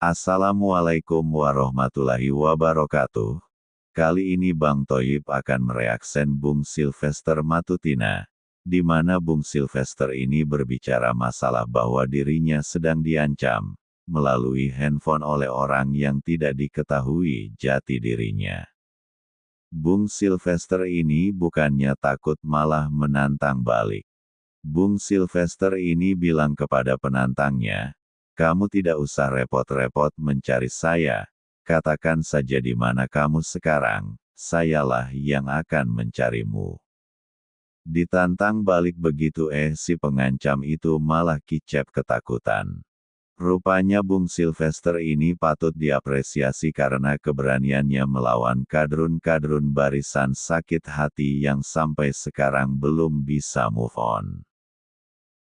Assalamualaikum warahmatullahi wabarakatuh. Kali ini Bang Thoyib akan mereaksen Bung Sylvester Matutina, di mana Bung Sylvester ini berbicara masalah bahwa dirinya sedang diancam melalui handphone oleh orang yang tidak diketahui jati dirinya. Bung Sylvester ini bukannya takut, malah menantang balik. Bung Sylvester ini bilang kepada penantangnya, "Kamu tidak usah repot-repot mencari saya. Katakan saja di mana kamu sekarang, sayalah yang akan mencarimu." Ditantang balik begitu si pengancam itu malah kicep ketakutan. Rupanya Bung Sylvester ini patut diapresiasi karena keberaniannya melawan kadrun-kadrun barisan sakit hati yang sampai sekarang belum bisa move on.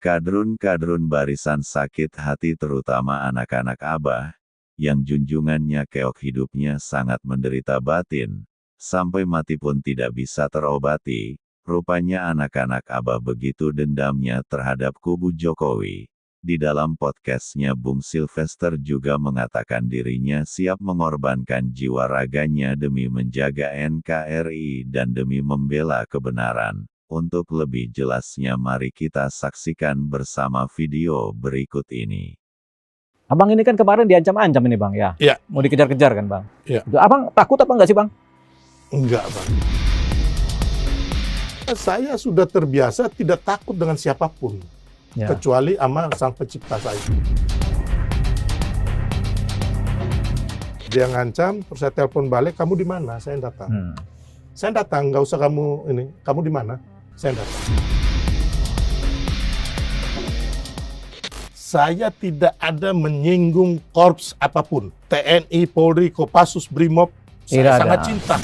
Kadrun-kadrun barisan sakit hati terutama anak-anak Abah, yang junjungannya keok hidupnya sangat menderita batin, sampai mati pun tidak bisa terobati. Rupanya anak-anak Abah begitu dendamnya terhadap kubu Jokowi. Di dalam podcastnya Bung Sylvester juga mengatakan dirinya siap mengorbankan jiwa raganya demi menjaga NKRI dan demi membela kebenaran. Untuk lebih jelasnya mari kita saksikan bersama video berikut ini. Abang ini kan kemarin diancam-ancam ini Bang ya? Iya. Mau dikejar-kejar kan Bang? Iya. Abang takut apa enggak sih Bang? Enggak, Bang. Saya sudah terbiasa tidak takut dengan siapapun. Ya. Kecuali sama Sang Pencipta saya. Dia ngancam, terus saya telepon balik, "Kamu di mana?" Saya datang. Saya datang, nggak usah kamu ini. "Kamu di mana?" Saya datang. Saya tidak ada menyinggung korps apapun. TNI, Polri, Kopassus, Brimob, saya sangat cinta.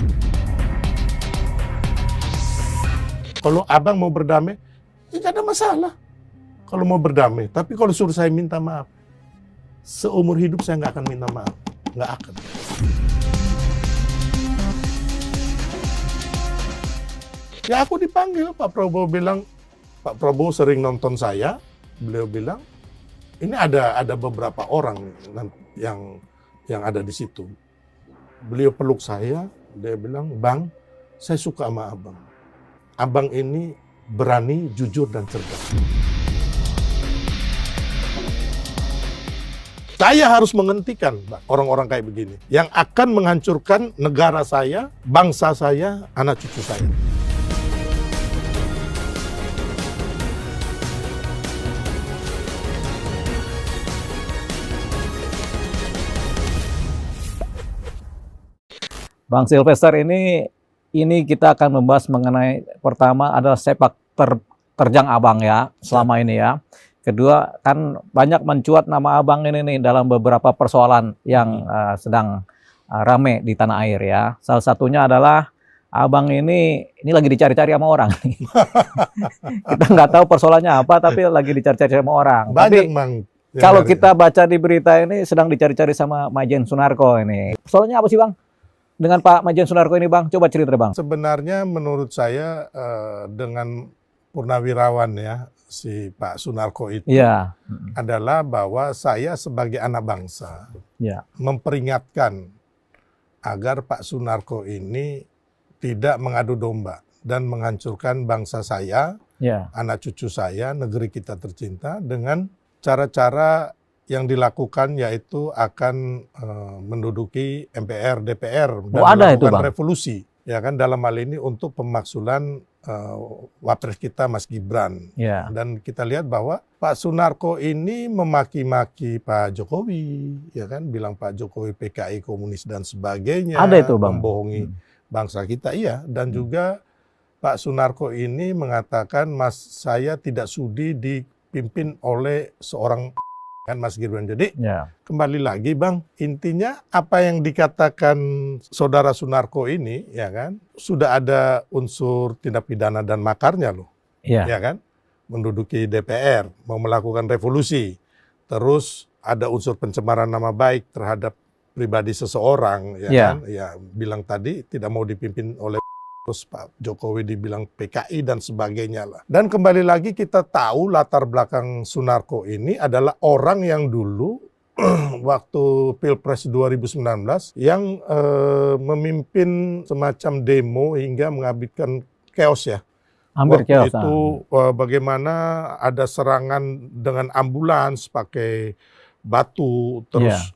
Kalau abang mau berdamai, ya nggak ada masalah. Kalau mau berdamai, tapi kalau suruh saya minta maaf, seumur hidup saya nggak akan minta maaf. Nggak akan. Ya aku dipanggil, Pak Prabowo bilang, Pak Prabowo sering nonton saya, beliau bilang, ini ada beberapa orang yang ada di situ. Beliau peluk saya, dia bilang, "Bang, saya suka sama abang. Abang ini berani, jujur, dan cerdas." Saya harus menghentikan orang-orang kayak begini, yang akan menghancurkan negara saya, bangsa saya, anak cucu saya. Bang Sylvester ini kita akan membahas mengenai pertama adalah sepak terjang abang ya selama ini ya. Kedua kan banyak mencuat nama abang ini nih dalam beberapa persoalan yang sedang rame di tanah air ya. Salah satunya adalah abang ini lagi dicari-cari sama orang. Kita nggak tahu persoalannya apa tapi lagi dicari-cari sama orang. Banyak, tapi Bang. kalau kita baca di berita ini sedang dicari-cari sama Majen Sunarko ini. Persoalannya apa sih Bang? Dengan Pak Majen Sunarko ini Bang, coba cerita Bang. Sebenarnya menurut saya dengan purnawirawan ya, si Pak Sunarko itu adalah bahwa saya sebagai anak bangsa memperingatkan agar Pak Sunarko ini tidak mengadu domba dan menghancurkan bangsa saya, anak cucu saya, negeri kita tercinta dengan cara-cara yang dilakukan yaitu akan menduduki MPR, DPR dan melakukan revolusi, ya kan, dalam hal ini untuk pemaksulan wapres kita Mas Gibran. Dan kita lihat bahwa Pak Sunarko ini memaki-maki Pak Jokowi, ya kan, bilang Pak Jokowi PKI komunis dan sebagainya, ada itu, Bang, membohongi bangsa kita, iya. Dan juga Pak Sunarko ini mengatakan, "Mas, saya tidak sudi dipimpin oleh seorang kan Mas Gibran." Jadi kembali lagi Bang, intinya apa yang dikatakan saudara Sunarko ini, ya kan, sudah ada unsur tindak pidana dan makarnya loh, ya kan, menduduki DPR, mau melakukan revolusi, terus ada unsur pencemaran nama baik terhadap pribadi seseorang, ya kan, ya bilang tadi tidak mau dipimpin oleh terus Pak Jokowi dibilang PKI dan sebagainya lah. Dan kembali lagi kita tahu latar belakang Sunarko ini adalah orang yang dulu waktu Pilpres 2019 yang memimpin semacam demo hingga mengakibatkan chaos ya. Hampir Waktu chaos. itu bagaimana ada serangan dengan ambulans pakai batu, terus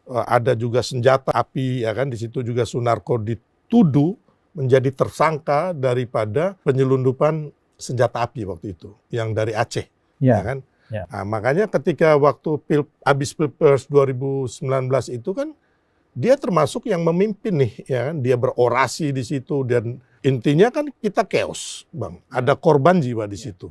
ada juga senjata api, ya kan? Di situ juga Sunarko dituduh menjadi tersangka daripada penyelundupan senjata api waktu itu, yang dari Aceh, ya kan? Nah, makanya ketika waktu habis Pilpres 2019 itu kan dia termasuk yang memimpin nih, ya kan? Dia berorasi di situ dan intinya kan kita chaos, Bang. Ada korban jiwa di situ.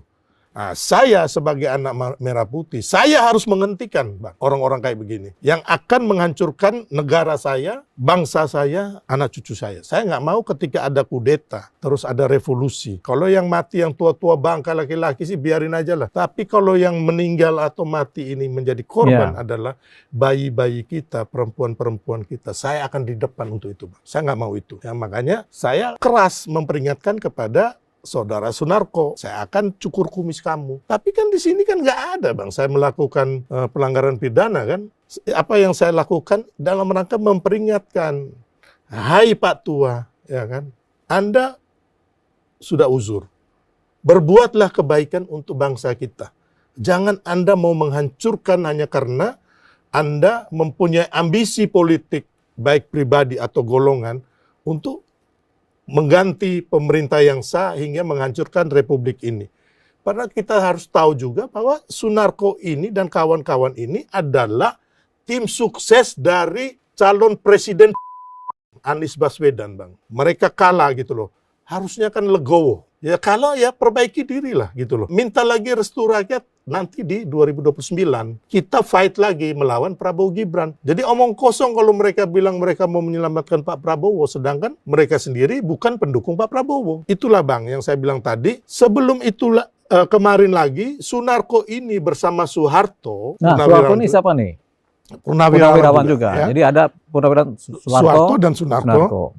Nah, saya sebagai anak merah putih, saya harus menghentikan, Bang, orang-orang kayak begini yang akan menghancurkan negara saya, bangsa saya, anak cucu saya. Saya nggak mau ketika ada kudeta, terus ada revolusi. Kalau yang mati yang tua-tua bangka laki-laki sih biarin aja lah. Tapi kalau yang meninggal atau mati ini menjadi korban adalah bayi-bayi kita, perempuan-perempuan kita. Saya akan di depan untuk itu, Bang. Saya nggak mau itu. Ya, makanya saya keras memperingatkan kepada Saudara Sunarko, saya akan cukur kumis kamu. Tapi kan di sini kan nggak ada, Bang. Saya melakukan pelanggaran pidana kan. Apa yang saya lakukan dalam rangka memperingatkan, hai Pak Tua, ya kan, Anda sudah uzur. Berbuatlah kebaikan untuk bangsa kita. Jangan Anda mau menghancurkan hanya karena Anda mempunyai ambisi politik, baik pribadi atau golongan, untuk mengganti pemerintah yang sah hingga menghancurkan republik ini. Padahal kita harus tahu juga bahwa Sunarko ini dan kawan-kawan ini adalah tim sukses dari calon presiden Anies Baswedan, Bang. Mereka kalah gitu loh. Harusnya kan legowo. Ya kalau ya perbaiki diri lah gitu loh. Minta lagi restu rakyat nanti di 2029. Kita fight lagi melawan Prabowo Gibran. Jadi omong kosong kalau mereka bilang mereka mau menyelamatkan Pak Prabowo. Sedangkan mereka sendiri bukan pendukung Pak Prabowo. Itulah, Bang, yang saya bilang tadi. Sebelum itulah kemarin lagi Sunarko ini bersama Soeharto. Nah, Soeharto ini siapa nih? Purnawirawan juga. Ya. Jadi ada Purnawirawan Soeharto dan Sunarko.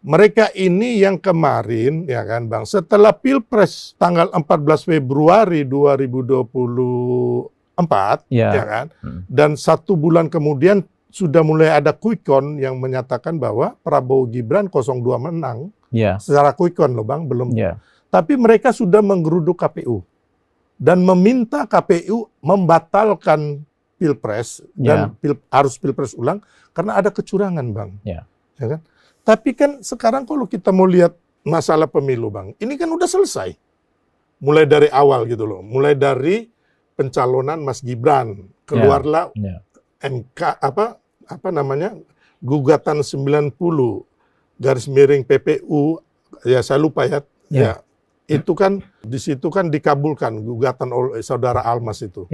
Mereka ini yang kemarin, ya kan, Bang, setelah Pilpres tanggal 14 Februari 2024, ya kan, dan 1 bulan kemudian sudah mulai ada quick-count yang menyatakan bahwa Prabowo Gibran 02 menang. Secara quick-count loh, Bang, belum. Tapi mereka sudah menggeruduk KPU dan meminta KPU membatalkan Pilpres dan harus Pilpres ulang karena ada kecurangan, Bang. Ya kan? Tapi kan sekarang kalau kita mau lihat masalah pemilu, Bang, ini kan udah selesai. Mulai dari awal gitu loh. Mulai dari pencalonan Mas Gibran, keluarlah MK apa namanya? Gugatan 90 garis miring PPU, ya saya lupa ya. Ya. Itu kan di situ kan dikabulkan gugatan oleh Saudara Almas itu.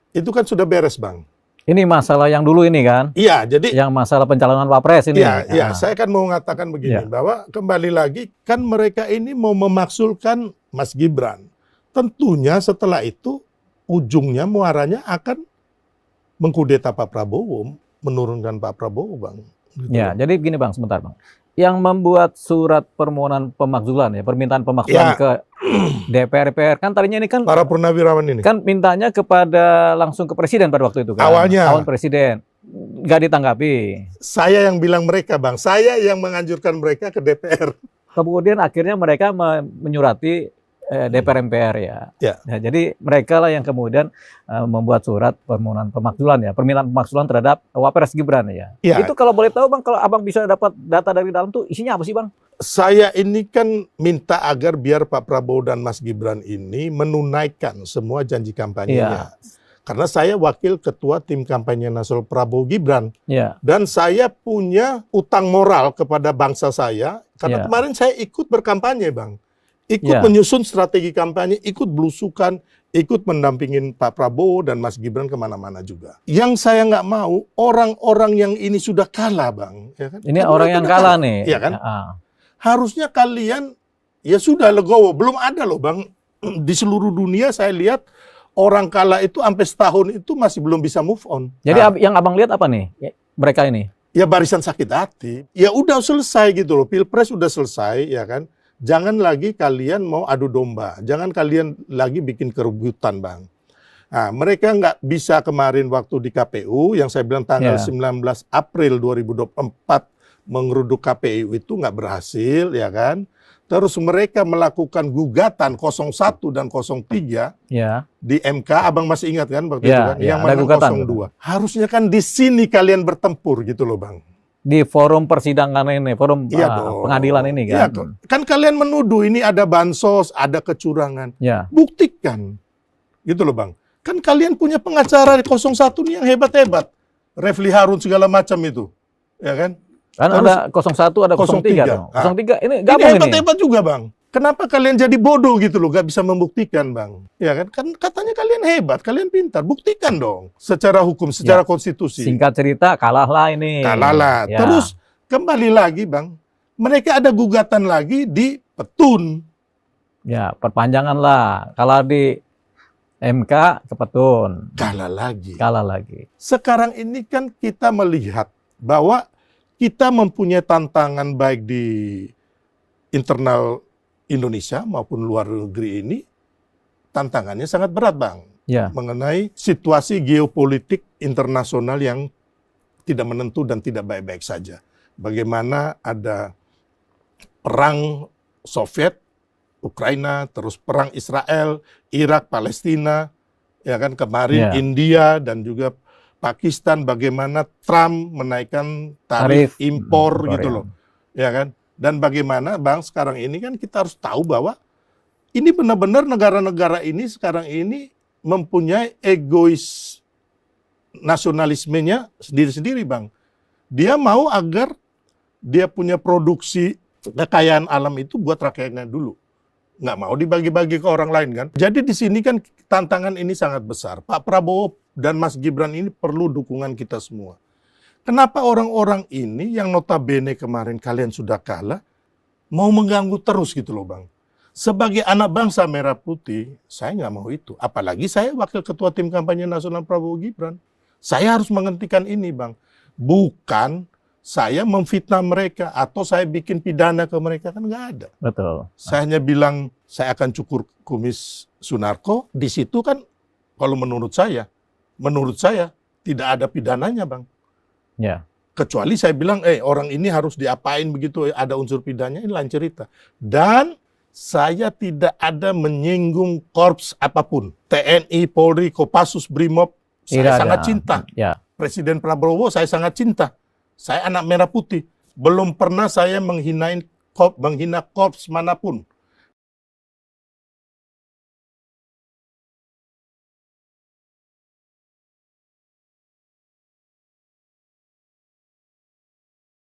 Itu kan sudah beres, Bang. Ini masalah yang dulu ini kan? Iya, jadi yang masalah pencalonan Wapres ini. Iya, saya kan mau mengatakan begini, bahwa kembali lagi kan mereka ini mau memaksulkan Mas Gibran. Tentunya setelah itu ujungnya muaranya akan mengkudeta Pak Prabowo, menurunkan Pak Prabowo, Bang. Gitu. Ya, jadi begini, Bang, sebentar, Bang. Yang membuat surat permohonan pemakzulan ya, permintaan pemakzulan ke DPR kan tadinya ini kan para purnawirawan ini kan mintanya kepada langsung ke presiden pada waktu itu kan. Awalnya presiden nggak ditanggapi. Saya yang bilang mereka, Bang, saya yang menganjurkan mereka ke DPR. Kemudian akhirnya mereka menyurati DPR MPR ya. Nah, jadi mereka lah yang kemudian membuat surat permohonan pemakzulan ya, permintaan pemakzulan terhadap Wapres Gibran ya. Itu kalau boleh tahu, Bang, kalau Abang bisa dapat data dari dalam tuh isinya apa sih, Bang? Saya ini kan minta agar biar Pak Prabowo dan Mas Gibran ini menunaikan semua janji kampanyenya. Karena saya wakil ketua tim kampanye nasional Prabowo Gibran. Dan saya punya utang moral kepada bangsa saya karena kemarin saya ikut berkampanye, Bang. Ikut menyusun strategi kampanye, ikut belusukan, ikut mendampingin Pak Prabowo dan Mas Gibran kemana-mana juga. Yang saya nggak mau, orang-orang yang ini sudah kalah, Bang. Ya kan? Ini kan orang yang kalah nih. Iya kan? Harusnya kalian, ya sudah legowo. Belum ada loh, Bang. Di seluruh dunia saya lihat, orang kalah itu sampai setahun itu masih belum bisa move on. Jadi yang Abang lihat apa nih, mereka ini? Ya barisan sakit hati. Ya udah selesai gitu loh. Pilpres udah selesai, ya kan? Jangan lagi kalian mau adu domba. Jangan kalian lagi bikin kerebutan, Bang. Nah, mereka nggak bisa kemarin waktu di KPU, yang saya bilang tanggal 19 April 2024 mengeruduk KPU itu nggak berhasil, ya kan? Terus mereka melakukan gugatan 01 dan 03 di MK, abang masih ingat kan waktu itu kan? Yang menang 02. Harusnya kan di sini kalian bertempur gitu loh bang. Di forum persidangan ini, forum pengadilan ini kan? Iya, kan kalian menuduh ini ada bansos, ada kecurangan. Buktikan, gitu loh bang. Kan kalian punya pengacara di 01 nih yang hebat-hebat. Refli Harun segala macam itu. Ya kan? Kan ada 01, ada 03 dong. 03 ini gabung ini. Hebat-hebat juga bang. Kenapa kalian jadi bodoh gitu loh, gak bisa membuktikan bang. Ya kan? Kan katanya kalian hebat, kalian pintar. Buktikan dong. Secara hukum, secara konstitusi. Singkat cerita, kalahlah ini. Kalahlah. Terus kembali lagi bang. Mereka ada gugatan lagi di Petun. Ya, perpanjangan lah. Kalau di MK ke Petun. Kalah lagi. Kalah lagi. Sekarang ini kan kita melihat bahwa kita mempunyai tantangan baik di internal Indonesia maupun luar negeri ini. Tantangannya sangat berat bang. Mengenai situasi geopolitik internasional yang tidak menentu dan tidak baik-baik saja. Bagaimana ada perang Soviet, Ukraina, terus perang Israel, Irak, Palestina, ya kan kemarin India dan juga Pakistan, bagaimana Trump menaikkan tarif impor gitu loh, ya kan? Dan bagaimana bang sekarang ini kan kita harus tahu bahwa ini benar-benar negara-negara ini sekarang ini mempunyai egois nasionalismenya sendiri-sendiri bang. Dia mau agar dia punya produksi kekayaan alam itu buat rakyatnya dulu. Nggak mau dibagi-bagi ke orang lain kan. Jadi di sini kan tantangan ini sangat besar. Pak Prabowo dan Mas Gibran ini perlu dukungan kita semua. Kenapa orang-orang ini yang notabene kemarin kalian sudah kalah, mau mengganggu terus gitu loh bang. Sebagai anak bangsa merah putih, saya nggak mau itu. Apalagi saya wakil ketua tim kampanye nasional Prabowo Gibran. Saya harus menghentikan ini bang. Bukan saya memfitnah mereka atau saya bikin pidana ke mereka, kan nggak ada. Betul. Saya hanya bilang saya akan cukur kumis Sunarko. Di situ kan kalau menurut saya tidak ada pidananya bang. Kecuali saya bilang, orang ini harus diapain begitu, ada unsur pidananya, ini lain cerita. Dan saya tidak ada menyinggung korps apapun. TNI, Polri, Kopassus, Brimob, saya sangat cinta. Presiden Prabowo saya sangat cinta. Saya anak merah putih. Belum pernah saya menghina korps manapun.